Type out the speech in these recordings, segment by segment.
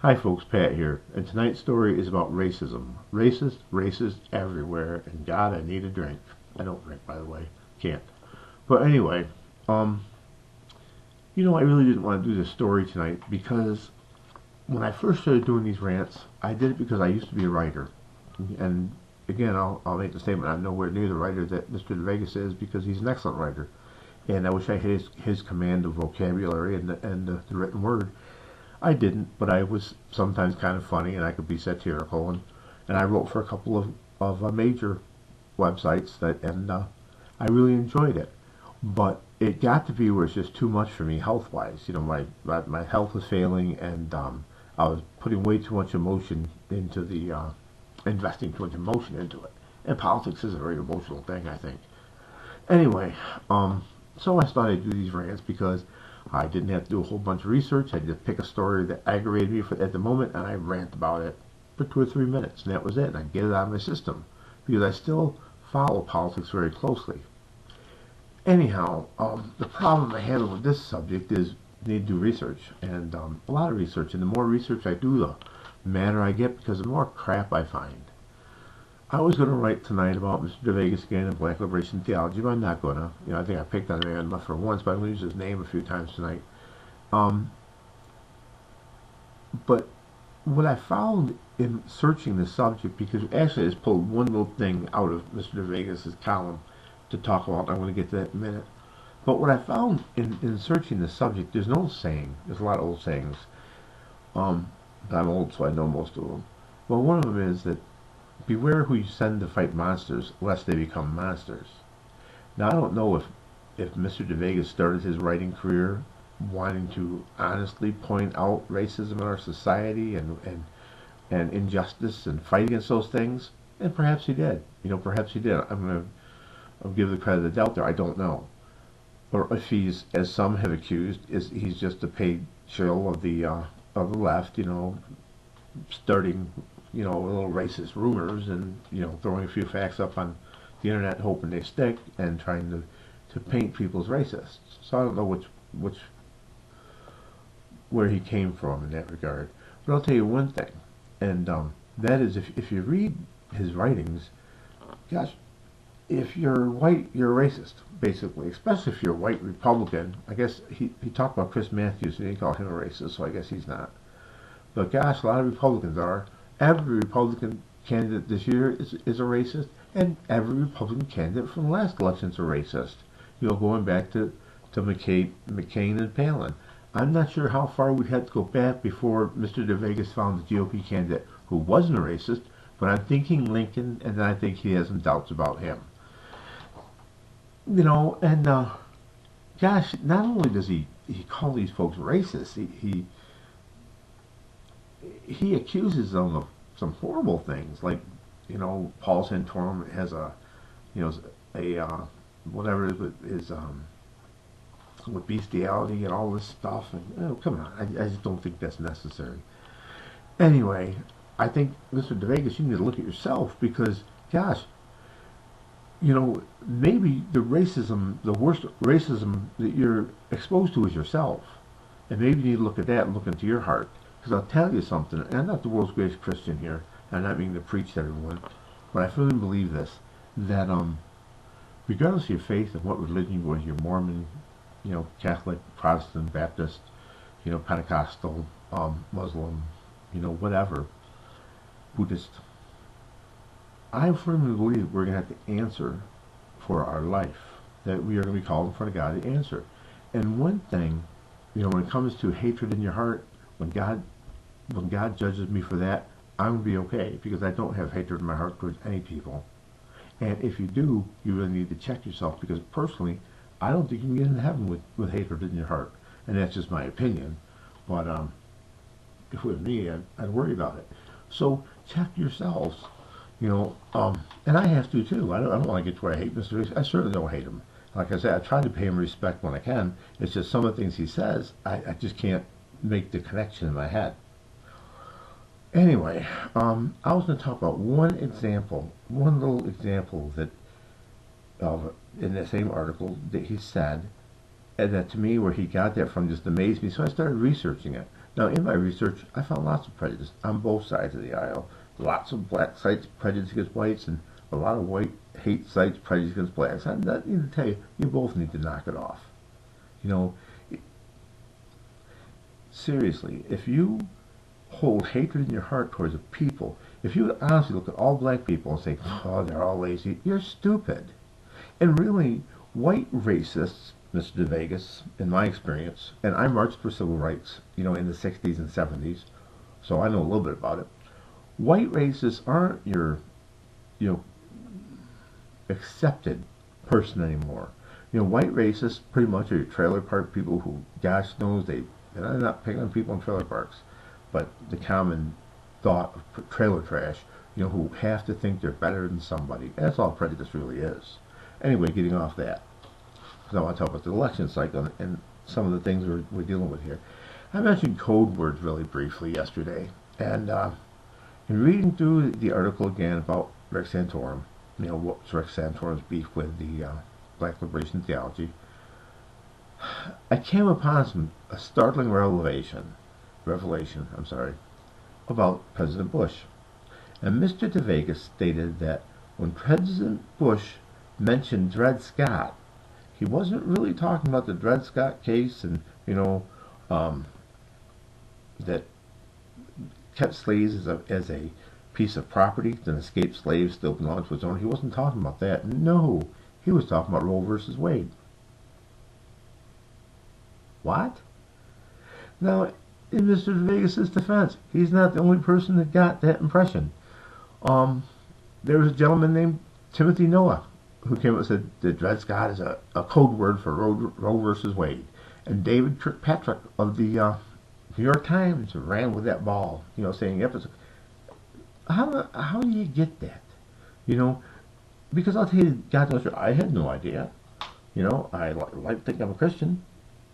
Hi folks, Pat here, and tonight's story is about racism. Racist everywhere, and God, I need a drink. I don't drink, by the way. Can't. But anyway, um, I really didn't want to do this story tonight because when I first started doing these rants, I did it because I used to be a writer. And again, I'll make the statement, I'm nowhere near the writer that Mr. DeVegas is because he's an excellent writer. And I wish I had his command of vocabulary and the written word. I didn't, but I was sometimes kind of funny and I could be satirical, and I wrote for a couple of major websites and I really enjoyed it. But it got to be where it's just too much for me health-wise. My health was failing, and I was putting way too much emotion into investing too much emotion into it. And politics is a very emotional thing, I think. Anyway, so I started to do these rants because I didn't have to do a whole bunch of research. I just pick a story that aggravated me at the moment, and I rant about it for 2 or 3 minutes, and that was it. And I get it out of my system because I still follow politics very closely. Anyhow, the problem I have with this subject is I need to do research, and a lot of research. And the more research I do, the madder I get because the more crap I find. I was going to write tonight about Mr. DeVegas again and Black Liberation Theology, but I'm not going to. I think I picked on him enough for once, but I'm going to use his name a few times tonight. Um, but what I found in searching the subject, because actually I just pulled one little thing out of Mr. DeVegas' column to talk about, I'm going to get to that in a minute. But what I found in searching the subject, there's an old saying. There's a lot of old sayings. I'm old, so I know most of them. Well, one of them is that beware who you send to fight monsters, lest they become monsters. Now, I don't know if Mr. DeVegas started his writing career wanting to honestly point out racism in our society and injustice and fight against those things, and perhaps he did. Perhaps he did. I'll give the credit of the doubt there. I don't know. Or if he's, as some have accused, he's just a paid shill of the left, starting little racist rumors and throwing a few facts up on the internet hoping they stick and trying to paint people as racists. So I don't know where he came from in that regard. But I'll tell you one thing, and that is if you read his writings, gosh, if you're white, you're a racist, basically, especially if you're a white Republican. I guess he talked about Chris Matthews and he called him a racist, so I guess he's not. But gosh, a lot of Republicans are. Every Republican candidate this year is a racist, and every Republican candidate from the last election's a racist. Going back to McCain and Palin. I'm not sure how far we had to go back before Mr. DeVegas found a GOP candidate who wasn't a racist, but I'm thinking Lincoln, and I think he has some doubts about him. And gosh, not only does he call these folks racist, he accuses them of some horrible things, like Paul Santorum has a whatever it is with bestiality and all this stuff, and come on, I just don't think that's necessary. Anyway, I think Mr. DeVegas, you need to look at yourself because gosh, maybe the worst racism that you're exposed to is yourself, and maybe you need to look at that and look into your heart. Because I'll tell you something, and I'm not the world's greatest Christian here, and I'm not meaning to preach to everyone, but I firmly believe this, that regardless of your faith and what religion you were, you're Mormon, Catholic, Protestant, Baptist, Pentecostal, Muslim, whatever, Buddhist, I firmly believe we're going to have to answer for our life, that we are going to be called in front of God to answer. And one thing, when it comes to hatred in your heart, when God judges me for that, I'm going to be okay because I don't have hatred in my heart towards any people. And if you do, you really need to check yourself because personally, I don't think you can get into heaven with hatred in your heart. And that's just my opinion. But if it was me, I'd worry about it. So check yourselves. And I have to too. I don't want to get to where I hate Mr. Reese. I certainly don't hate him. Like I said, I try to pay him respect when I can. It's just some of the things he says, I just can't make the connection in my head. Anyway, I was going to talk about one little example that in the same article that he said, and that to me where he got that from just amazed me. So I started researching it. Now, in my research, I found lots of prejudice on both sides of the aisle. Lots of black sites prejudice against whites, and a lot of white hate sites prejudice against blacks. I need to tell you, you both need to knock it off. You know, seriously, if you hold hatred in your heart towards a people, if you would honestly look at all black people and say, oh, they're all lazy, you're stupid. And really, white racists, Mr. DeVegas, in my experience, and I marched for civil rights, in the 60s and 70s, so I know a little bit about it. White racists aren't your, you know, accepted person anymore. White racists pretty much are your trailer park people who, gosh knows, and I'm not picking on people in trailer parks, but the common thought of trailer trash, who have to think they're better than somebody. That's all prejudice really is. Anyway, getting off that, because I want to talk about the election cycle and some of the things we're dealing with here. I mentioned code words really briefly yesterday, and in reading through the article again about Rick Santorum, what's Rick Santorum's beef with the Black Liberation Theology, I came upon a startling revelation, about President Bush. And Mr. DeVegas stated that when President Bush mentioned Dred Scott, he wasn't really talking about the Dred Scott case and, that kept slaves as a piece of property, then escaped slaves still belonged to his owner. He wasn't talking about that. No, he was talking about Roe versus Wade. What? Now, in Mr. Vegas' defense, he's not the only person that got that impression. There was a gentleman named Timothy Noah who came up and said that Dred Scott is a code word for Roe versus Wade. And David Kirkpatrick of the New York Times ran with that ball, saying, yep, how do you get that? Because I'll tell you, God knows, I had no idea. I like to think I'm a Christian,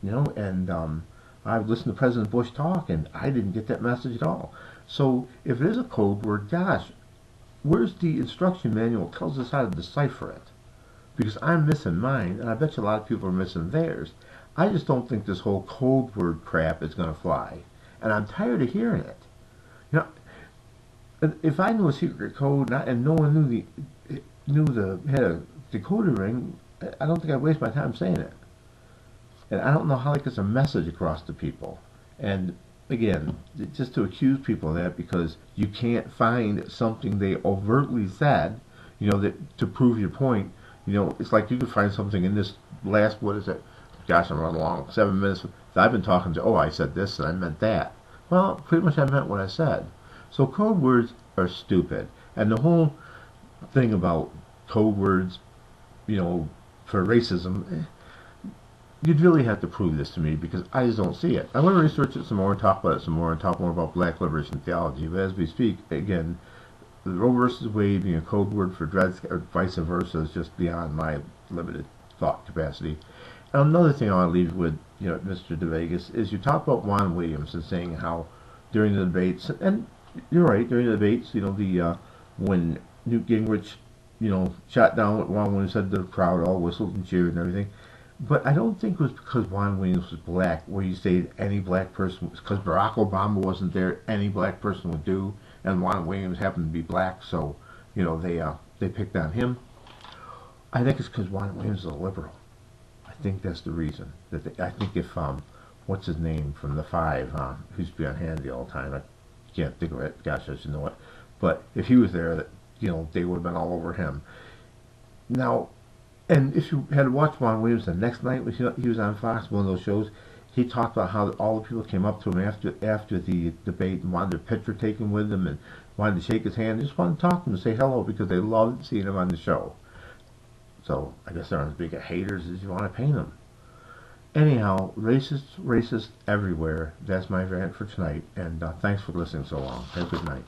and I've listened to President Bush talk, and I didn't get that message at all. So if it is a code word, gosh, where's the instruction manual that tells us how to decipher it? Because I'm missing mine, and I bet you a lot of people are missing theirs. I just don't think this whole code word crap is going to fly, and I'm tired of hearing it. If I knew a secret code and no one had a decoder ring, I don't think I'd waste my time saying it. And I don't know how it gets a message across to people. And again, just to accuse people of that because you can't find something they overtly said, that to prove your point, it's like you could find something in this last, what is it? Gosh, I'm running along 7 minutes. I've been talking to, I said this and I meant that. Well, pretty much I meant what I said. So code words are stupid. And the whole thing about code words, for racism, you'd really have to prove this to me because I just don't see it. I'm going to research it some more and talk about it some more and talk more about Black Liberation Theology. But as we speak, again, the Roe versus Wade being a code word for Dred Scott or vice versa is just beyond my limited thought capacity. And another thing I want to leave you with, Mr. DeVegas, is you talk about Juan Williams and saying how during the debates, and you're right, during the debates, when Newt Gingrich, shot down what Juan Williams said to the crowd, all whistled and cheered and everything. But I don't think it was because Juan Williams was black, where you say any black person, because Barack Obama wasn't there, any black person would do, and Juan Williams happened to be black, so, they picked on him. I think it's because Juan Williams is a liberal. I think that's the reason. I think if, what's his name from the Five, who used to be on Handy all the time, I can't think of it, gosh, I should know it, but if he was there, they would have been all over him. Now, and if you had watched Juan Williams the next night when he was on Fox, one of those shows, he talked about how all the people came up to him after the debate and wanted their picture taken with him and wanted to shake his hand, just wanted to talk to him and say hello because they loved seeing him on the show. So I guess they're as big a haters as you want to paint them. Anyhow, racist everywhere. That's my rant for tonight, and thanks for listening so long. Have a good night.